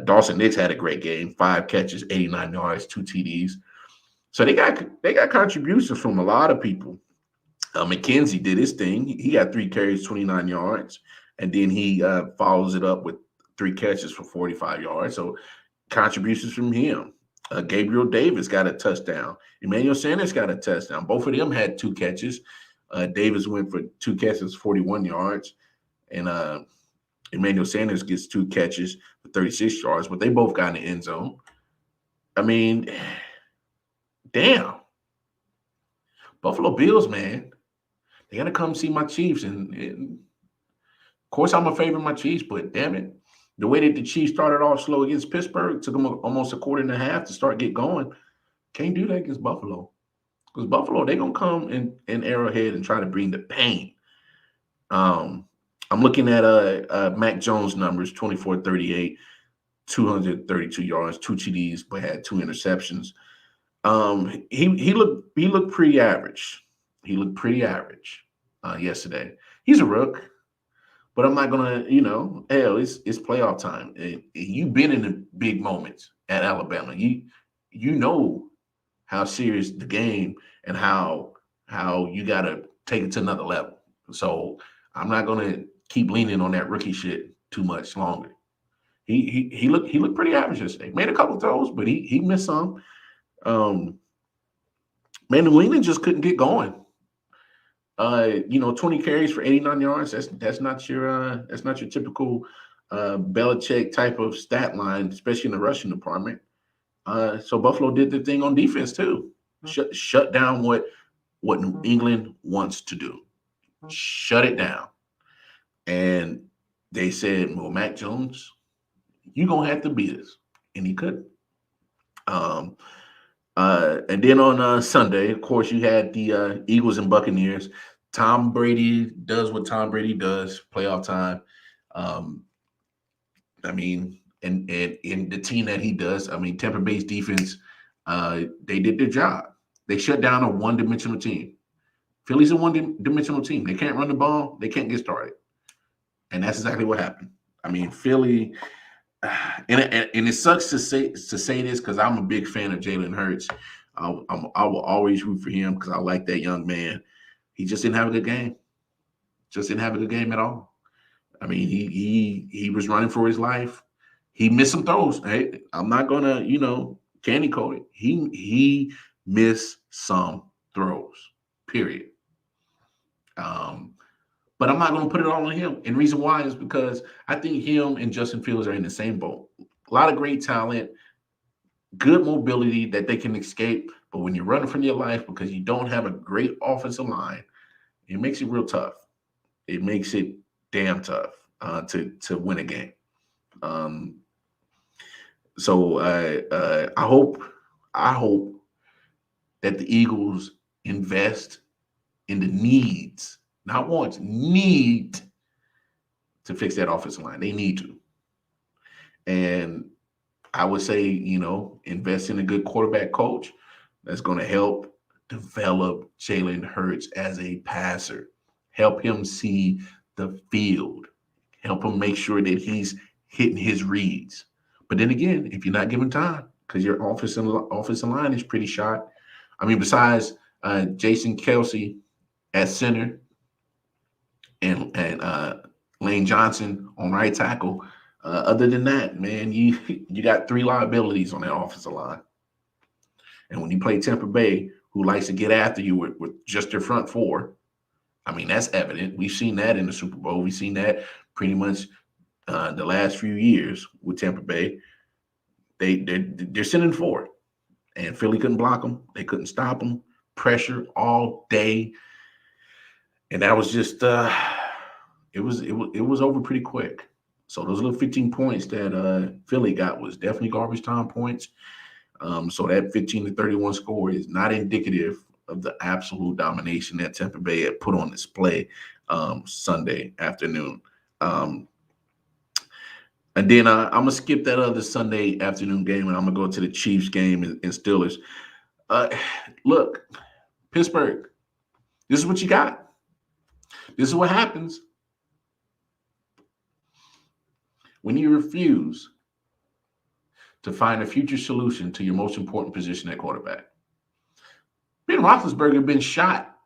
Dawson Nix had a great game, 5 catches, 89 yards, 2 TDs. So they got contributions from a lot of people. McKenzie did his thing. He got 3 carries, 29 yards, and then he follows it up with 3 catches for 45 yards. So contributions from him. Gabriel Davis got a touchdown. Emmanuel Sanders got a touchdown. Both of them had 2 catches. Davis went for 2 catches, 41 yards, and Emmanuel Sanders gets 2 catches for 36 yards, but they both got in the end zone. I mean, damn. Buffalo Bills, man. They got to come see my Chiefs. And of course, I'm a favorite of my Chiefs, but damn it. The way that the Chiefs started off slow against Pittsburgh, took them almost a quarter and a half to start get going. Can't do that against Buffalo. Because Buffalo, they're going to come in Arrowhead and try to bring the pain. I'm looking at Mac Jones' numbers, 24-38, 232 yards, 2 TDs, but had 2 interceptions. He looked pretty average. He looked pretty average yesterday. He's a rook, but I'm not gonna, hell, it's playoff time. You've been in the big moments at Alabama. You know how serious the game and how you gotta take it to another level. So I'm not gonna keep leaning on that rookie shit too much longer. He looked pretty average yesterday. Made a couple throws, but he missed some. Man, New England just couldn't get going. 20 carries for 89 yards. That's not your typical Belichick type of stat line, especially in the rushing department. So Buffalo did the thing on defense too. Shut down what New England wants to do. Shut it down. And they said, well, Mac Jones, you're gonna have to beat us. And he couldn't. And then on Sunday, of course, you had the Eagles and Buccaneers. Tom Brady does what Tom Brady does, playoff time. And in the team that he does, Tampa Bay's defense, they did their job. They shut down a one-dimensional team. Philly's a one-dimensional team. They can't run the ball. They can't get started. And that's exactly what happened. Philly, and it sucks to say this because I'm a big fan of Jalen Hurts. I will always root for him because I like that young man. He just didn't have a good game. Just didn't have a good game at all. He was running for his life. He missed some throws. Hey, I'm not gonna, candy coat it. He missed some throws. Period. But I'm not going to put it all on him. And the reason why is because I think him and Justin Fields are in the same boat. A lot of great talent, good mobility that they can escape. But when you're running for your life because you don't have a great offensive line, it makes it real tough. It makes it damn tough to win a game. So I hope that the Eagles invest in the needs. Not wants, need to fix that offensive line. They need to. And I would say, invest in a good quarterback coach that's going to help develop Jalen Hurts as a passer. Help him see the field. Help him make sure that he's hitting his reads. But then again, if you're not giving time, because your offensive line is pretty shot. Besides Jason Kelsey at center and Lane Johnson on right tackle. Other than that, man, you got three liabilities on that offensive line. And when you play Tampa Bay, who likes to get after you with just their front four, I mean, that's evident. We've seen that in the Super Bowl. We've seen that pretty much the last few years with Tampa Bay. They're sending forward, and Philly couldn't block them. They couldn't stop them. Pressure all day, and that was just it was over pretty quick. So those little 15 points that Philly got was definitely garbage time points. So that 15-31 score is not indicative of the absolute domination that Tampa Bay had put on display Sunday afternoon. And then I'm going to skip that other Sunday afternoon game, and I'm going to go to the Chiefs game and Steelers. Look, Pittsburgh, this is what you got. This is what happens when you refuse to find a future solution to your most important position at quarterback. Ben Roethlisberger been shot.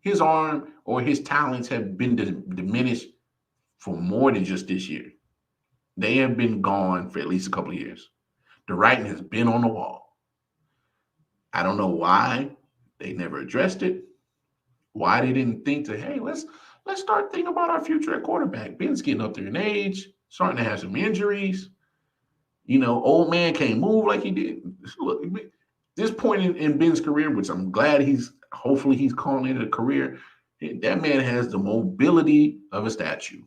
His arm or his talents have been diminished for more than just this year. They have been gone for at least a couple of years. The writing has been on the wall. I don't know why they never addressed it. Why they didn't think to, hey, let's start thinking about our future at quarterback. Ben's getting up there in age, starting to have some injuries. You know, old man can't move like he did. Look, this point in Ben's career, which I'm glad hopefully he's calling it a career, that man has the mobility of a statue.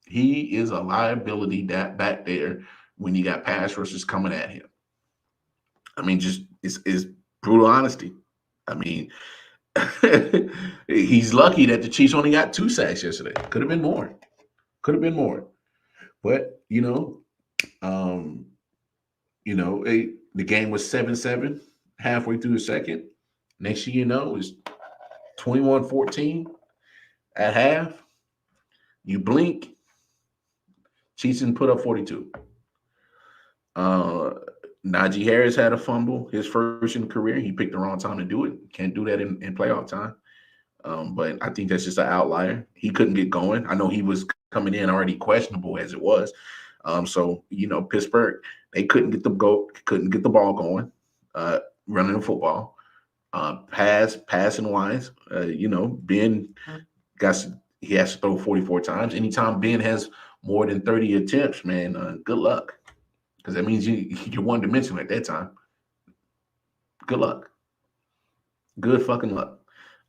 He is a liability that back there when you got pass rushers coming at him. I mean, just it's brutal honesty. I mean, he's lucky that the Chiefs only got 2 sacks yesterday. Could have been more. But, the game was 7-7 halfway through the second. Next thing you know, it's 21-14 at half. You blink, Chiefs didn't put up 42. Najee Harris had a fumble, his first in career. He picked the wrong time to do it. Can't do that in playoff time. But I think that's just an outlier. He couldn't get going. I know he was coming in already questionable as it was. So Pittsburgh, they couldn't get the ball going, running the football, passing wise. Ben he has to throw 44 times. Anytime Ben has more than 30 attempts, man, good luck, because that means you're one dimensional at that time. Good luck, good fucking luck.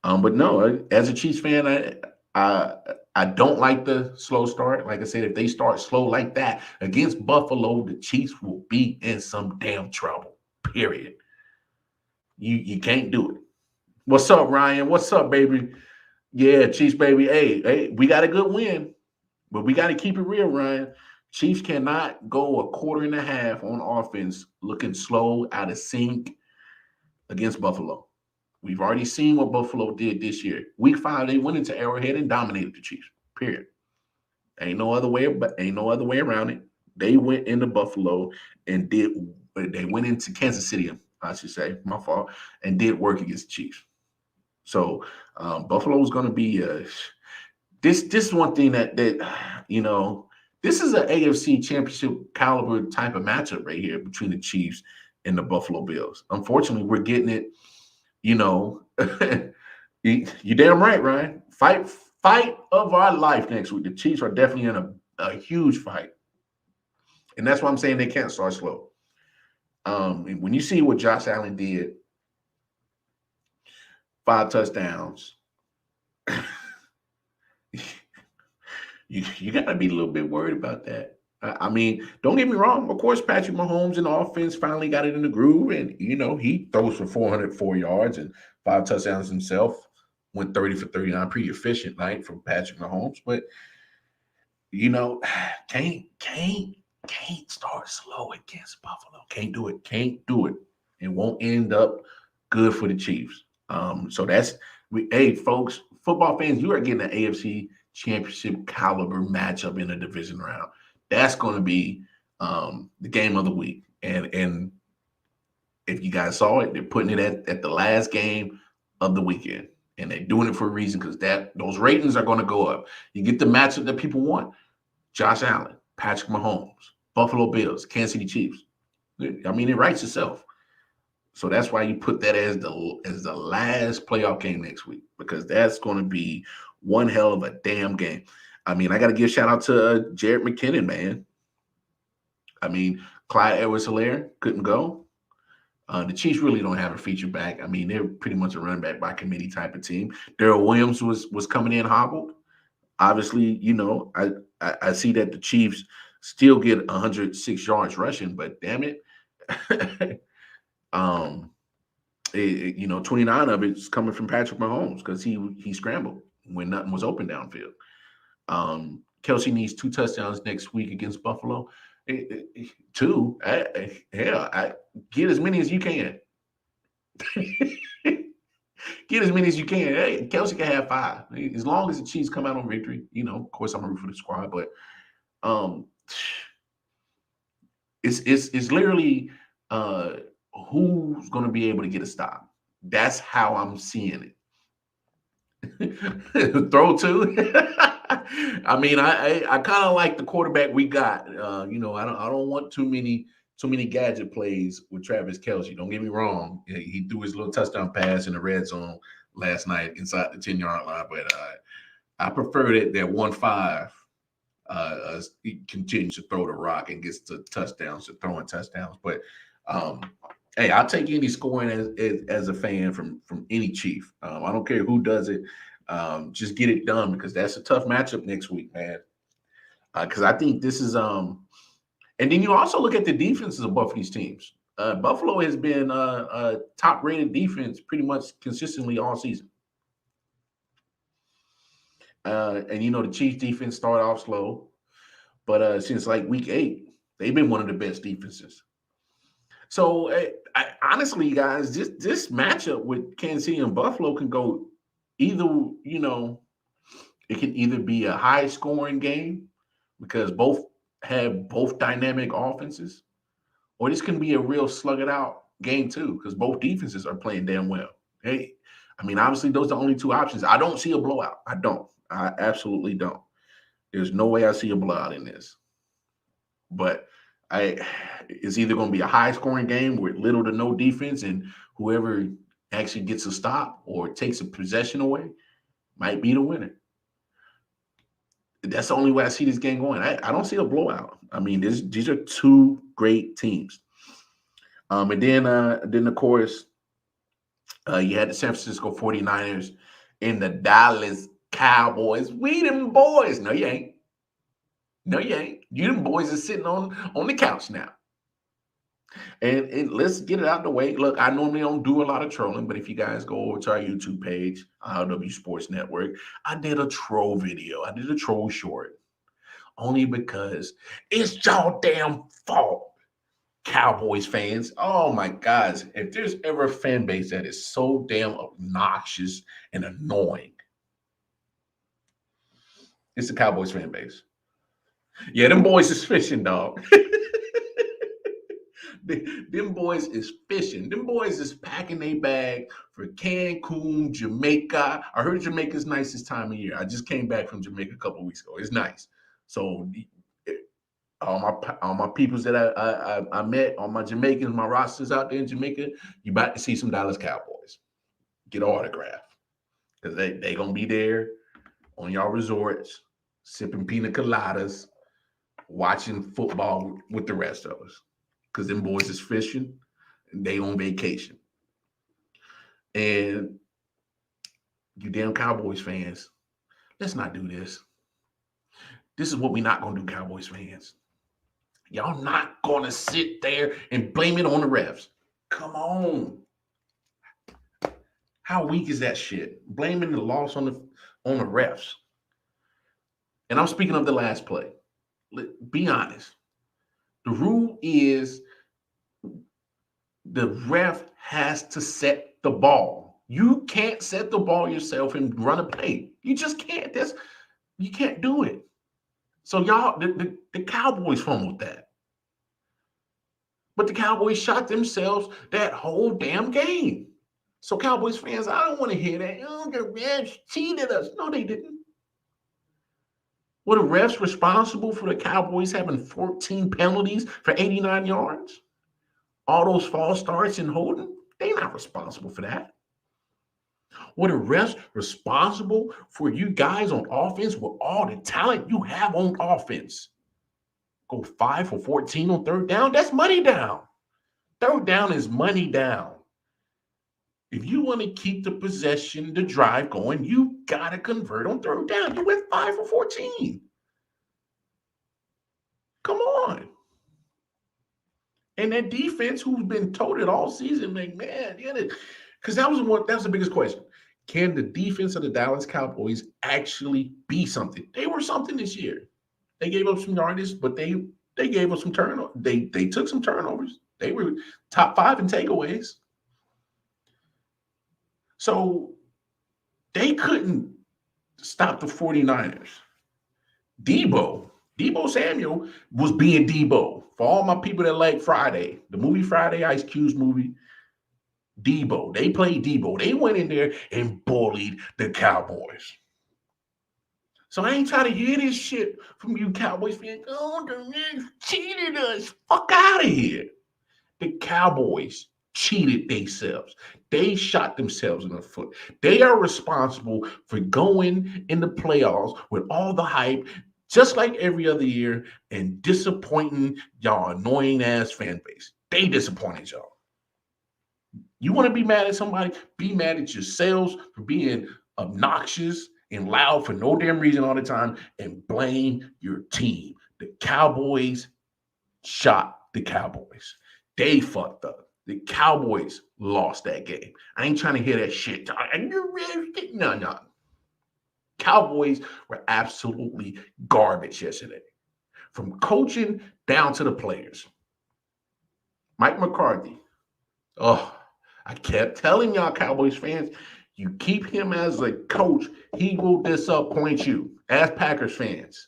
But no, as a Chiefs fan, I don't like the slow start. Like I said, if they start slow like that against Buffalo, the Chiefs will be in some damn trouble, period. You can't do it. What's up, Ryan? What's up, baby? Yeah, Chiefs, baby. Hey, we got a good win, but we got to keep it real, Ryan. Chiefs cannot go a quarter and a half on offense looking slow, out of sync against Buffalo. We've already seen what Buffalo did this year. Week 5, they went into Arrowhead and dominated the Chiefs. Period. Ain't no other way around it. They went into Buffalo and they went into Kansas City, I should say, my fault, and did work against the Chiefs. So Buffalo is going to be this is one thing that this is an AFC Championship caliber type of matchup right here between the Chiefs and the Buffalo Bills. Unfortunately, we're getting it. You're damn right, Ryan. Fight of our life next week. The Chiefs are definitely in a huge fight. And that's why I'm saying they can't start slow. When you see what Josh Allen did, 5 touchdowns, you got to be a little bit worried about that. I mean, don't get me wrong. Of course, Patrick Mahomes in the offense finally got it in the groove, and he throws for 404 yards and 5 touchdowns himself. Went 30 for 39, pretty efficient night from Patrick Mahomes. But can't start slow against Buffalo. Can't do it. It won't end up good for the Chiefs. So hey, folks, football fans, you are getting an AFC Championship caliber matchup in the division round. That's going to be the game of the week. And if you guys saw it, they're putting it at the last game of the weekend. And they're doing it for a reason because those ratings are going to go up. You get the matchup that people want. Josh Allen, Patrick Mahomes, Buffalo Bills, Kansas City Chiefs. I mean, it writes itself. So that's why you put that as the last playoff game next week, because that's going to be one hell of a damn game. I mean, I got to give a shout out to Jared McKinnon, man. I mean, Clyde Edwards-Helaire couldn't go. The Chiefs really don't have a feature back. I mean, they're pretty much a running back by committee type of team. Darrell Williams was coming in hobbled. Obviously, you know, I see that the Chiefs still get 106 yards rushing, but damn it, you know, 29 of it's coming from Patrick Mahomes because he scrambled when nothing was open downfield. Kelsey needs 2 touchdowns next week against Buffalo. 2, hell, get as many as you can. Get as many as you can. Hey, Kelsey can have 5 as long as the Chiefs come out on victory. You know, of course, I'm rooting for the squad, but it's literally who's going to be able to get a stop. That's how I'm seeing it. Throw 2. I mean, I kind of like the quarterback we got. You know, I don't want too many gadget plays with Travis Kelce. Don't get me wrong. He threw his little touchdown pass in the red zone last night inside the 10-yard line, but I prefer that 1-5 he continues to throw the rock and gets to touchdowns, to throwing touchdowns. But hey, I'll take any scoring as a fan from any Chief. I don't care who does it. Just get it done, because that's a tough matchup next week, man. Because I think this is and then you also look at the defenses of both of these teams. Buffalo has been a top-rated defense pretty much consistently all season. And, you know, the Chiefs defense started off slow. But since like week 8, they've been one of the best defenses. So, honestly, guys, this matchup with Kansas City and Buffalo can go either, you know, it can either be a high-scoring game because both have dynamic offenses, or this can be a real slug-it-out game too because both defenses are playing damn well. Hey, I mean, obviously, those are the only 2 options. I don't see a blowout. I don't. I absolutely don't. There's no way I see a blowout in this. But it's either going to be a high-scoring game with little to no defense, and whoever actually gets a stop or takes a possession away might be the winner. That's the only way I see this game going. I don't see a blowout. I mean, these are 2 great teams. And then of course, you had the San Francisco 49ers and the Dallas Cowboys. We them boys. No, you ain't. No, you ain't. You them boys are sitting on the couch now. And let's get it out of the way. Look, I normally don't do a lot of trolling, but if you guys go over to our YouTube page, I.O.W Sports Network, I did a troll video. I did a troll short. Only because it's y'all damn fault, Cowboys fans. Oh, my God. If there's ever a fan base that is so damn obnoxious and annoying, it's the Cowboys fan base. Yeah, them boys is fishing, dog. Them boys is fishing. Them boys is packing their bag for Cancun, Jamaica. I heard Jamaica's nice this time of year. I just came back from Jamaica a couple of weeks ago. It's nice. So all my peoples that I met, all my Jamaicans, my rosters out there in Jamaica, you about to see some Dallas Cowboys. Get an autograph. Because they going to be there on y'all resorts, sipping pina coladas, watching football with the rest of us. Because them boys is fishing and they on vacation. And you damn Cowboys fans, let's not do this. This is what we're not going to do, Cowboys fans. Y'all not going to sit there and blame it on the refs. Come on. How weak is that shit? Blaming the loss on the refs. And I'm speaking of the last play. Be honest. The rule is the ref has to set the ball. You can't set the ball yourself and run a play. You just can't. You can't do it. So y'all, the Cowboys fumbled that. But the Cowboys shot themselves that whole damn game. So Cowboys fans, I don't want to hear that. Oh, the refs cheated us. No, they didn't. Were the refs responsible for the Cowboys having 14 penalties for 89 yards? All those false starts and holding? They're not responsible for that. Were the refs responsible for you guys on offense with all the talent you have on offense? Go 5 for 14 on third down? That's money down. Third down is money down. If you want to keep the possession, the drive going, you got to convert on third down. You went 5 for 14. Come on. And that defense, who's been toted all season, like, man, because that was the biggest question. Can the defense of the Dallas Cowboys actually be something? They were something this year. They gave up some yardage, but they gave us some turnovers. They took some turnovers. They were top 5 in takeaways. So they couldn't stop the 49ers. Debo Samuel was being Debo. For all my people that like Friday, the movie Friday, Ice Cube's movie, Debo. They played Debo. They went in there and bullied the Cowboys. So I ain't trying to hear this shit from you Cowboys fans. Oh, the Reds cheated us. Fuck out of here. The Cowboys cheated themselves. They shot themselves in the foot. They are responsible for going in the playoffs with all the hype, just like every other year, and disappointing y'all annoying ass fan base. They disappointed y'all. You want to be mad at somebody? Be mad at yourselves for being obnoxious and loud for no damn reason all the time, and blame your team. The Cowboys shot the Cowboys. They fucked up. The Cowboys lost that game. I ain't trying to hear that shit. No. Cowboys were absolutely garbage yesterday. From coaching down to the players. Mike McCarthy. Oh, I kept telling y'all Cowboys fans, you keep him as a coach, he will disappoint you. Ask Packers fans.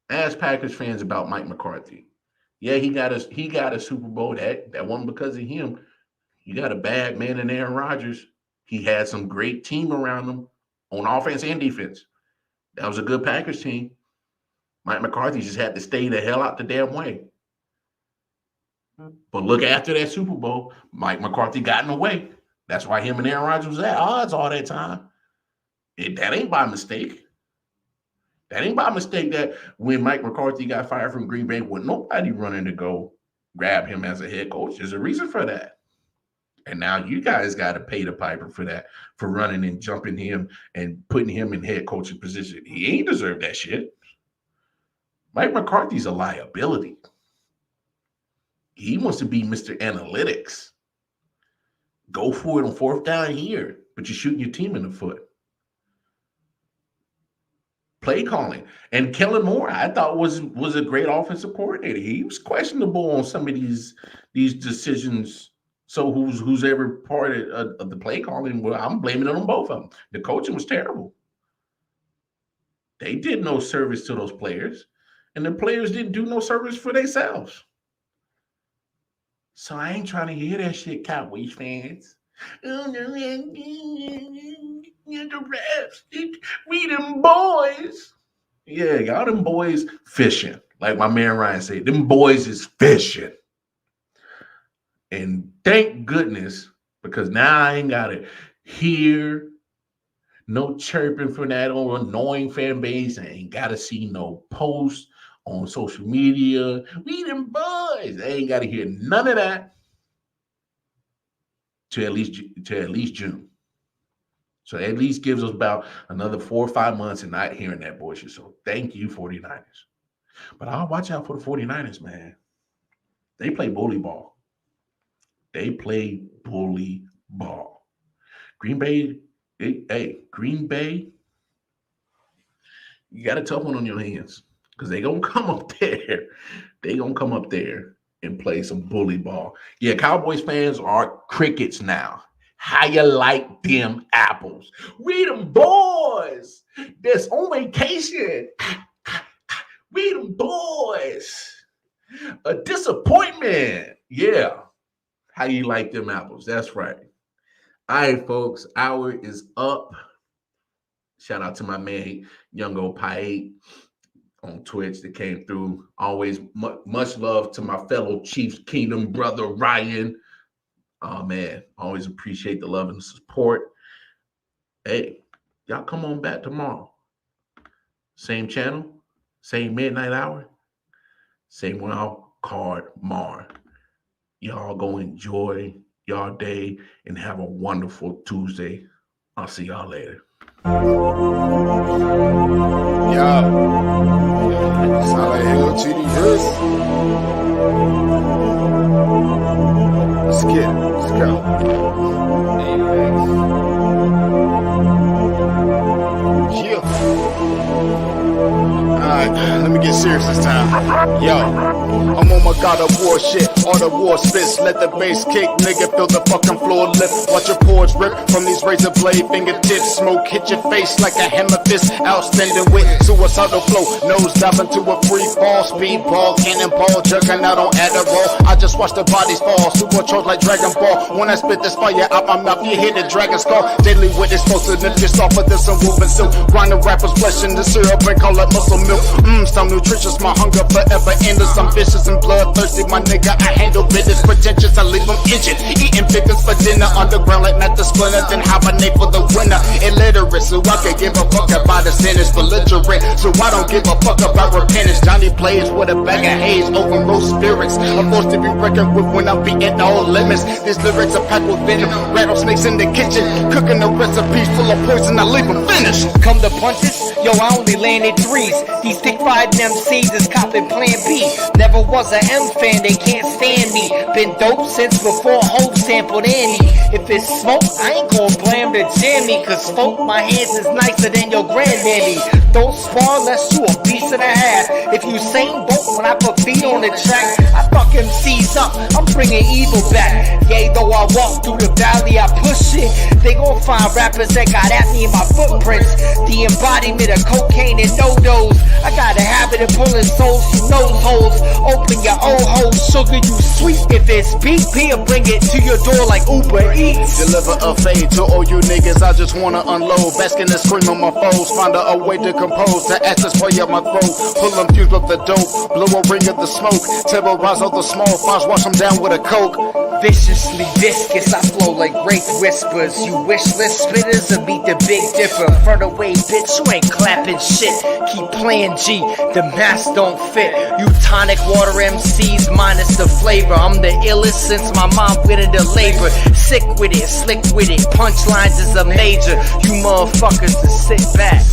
Ask Packers fans about Mike McCarthy. Yeah, he got a Super Bowl. That wasn't because of him. You got a bad man in Aaron Rodgers. He had some great team around him on offense and defense. That was a good Packers team. Mike McCarthy just had to stay the hell out the damn way. But look, after that Super Bowl, Mike McCarthy got in the way. That's why him and Aaron Rodgers was at odds all that time. That ain't by mistake. That ain't by mistake that when Mike McCarthy got fired from Green Bay, with nobody running to go grab him as a head coach. There's a reason for that. And now you guys got to pay the piper for that, for running and jumping him and putting him in head coaching position. He ain't deserved that shit. Mike McCarthy's a liability. He wants to be Mr. Analytics. Go for it on fourth down here, but you're shooting your team in the foot. Play calling. And Kellen Moore, I thought was a great offensive coordinator. He was questionable on some of these decisions. So who's ever part of the play calling? Well, I'm blaming it on both of them. The coaching was terrible. They did no service to those players, and the players didn't do no service for themselves. So I ain't trying to hear that shit, Cowboys fans. Oh, the refs, we them boys. Yeah, y'all them boys fishing. Like my man Ryan said, them boys is fishing. And thank goodness, because now I ain't got to hear no chirping from that old annoying fan base. I ain't got to see no posts on social media. We them boys. I ain't got to hear none of that to at least June. So at least gives us about another 4 or 5 months and not hearing that bullshit. So thank you, 49ers. But I'll watch out for the 49ers, man. They play bully ball. Green Bay, Green Bay, you got a tough one on your hands because they're going to come up there. They're going to come up there and play some bully ball. Yeah, Cowboys fans are crickets now. How you like them apples? We them boys that's on vacation. We them boys. A disappointment. Yeah. How you like them apples? That's right. All right, folks, hour is up. Shout out to my man, Young Old Pie on Twitch that came through. Always much love to my fellow Chiefs Kingdom brother, Ryan. Oh, man, always appreciate the love and support. Hey, y'all come on back tomorrow. Same channel, same midnight hour, same wild card Mar. Y'all go enjoy y'all day and have a wonderful Tuesday. I'll see y'all later. Yo, sound like Halo TD Hurst. Let's get it. Let's go. Yeah. Alright, let me get serious this time. Yo, I'm on my God of War shit. All the war spits, let the bass kick, nigga, feel the fucking floor lift. Watch your pores rip from these razor blade fingertips. Smoke hit your face like a hammer fist. Outstanding with suicidal flow. Nose diving to a free fall. Speedball, cannonball, jerking out on Adderall. I just watch the bodies fall. Supercharged like Dragon Ball. When I spit this fire out my mouth, you hear the dragon skull. Deadly with explosive, if you're softer than some woven silk. Grind the rapper's flesh in the syrup and call it muscle milk. Some nutritious, my hunger forever endless. I'm vicious and bloodthirsty, my nigga. I handle business pretentious, I leave them injured. Eating pickles for dinner, underground like Matt the Splinter, then hibernate for the winter. Illiterate, so I can give a fuck about the sinners. Belligerent, so I don't give a fuck about repentance. Johnny plays with a bag of haze over roast spirits. I'm forced to be reckoned with when I'm beating all limits. These lyrics are packed with venom. Rattlesnakes in the kitchen, cooking the recipes full of poison. I leave them finished. Come to punches, yo, I only landed threes. These thick-fired MCs is copping plan B. Never was a M fan, they can't stand me. Been dope since before Hope sampled Annie. If it's smoke, I ain't gon' blame the jammy. Cause smoke, my hands is nicer than your granddaddy. Don't spar unless you a beast and a half. If you same boat when I put feet on the track, I fuck MCs up, I'm bringing evil back. Yea, though I walk through the valley, I push it. They gon' find rappers that got at me in my footprints. The embodiment of cocaine and no-dos. I got a habit of pulling souls through nose holes. Open your own hole, sugar, you sweet. If it's beef, I'll bring it to your door like Uber Eats. Deliver a fade to all you niggas, I just wanna unload. Basking and scream on my foes, find a way to compose. The ashes spray up my throat, pull them fuse up the dope. Blow a ring of the smoke, terrorize all the small fires, wash them down with a coke. Viciously viscous, I flow like rape whispers. You wishless spitters or beat the Big Dipper. Front away, bitch, you ain't clapping shit. Keep playing G, the mask don't fit. You tonic water MCs minus the flavor. I'm the illest since my mom went into labor. Sick with it, slick with it, punchlines is a major. You motherfuckers to sit back.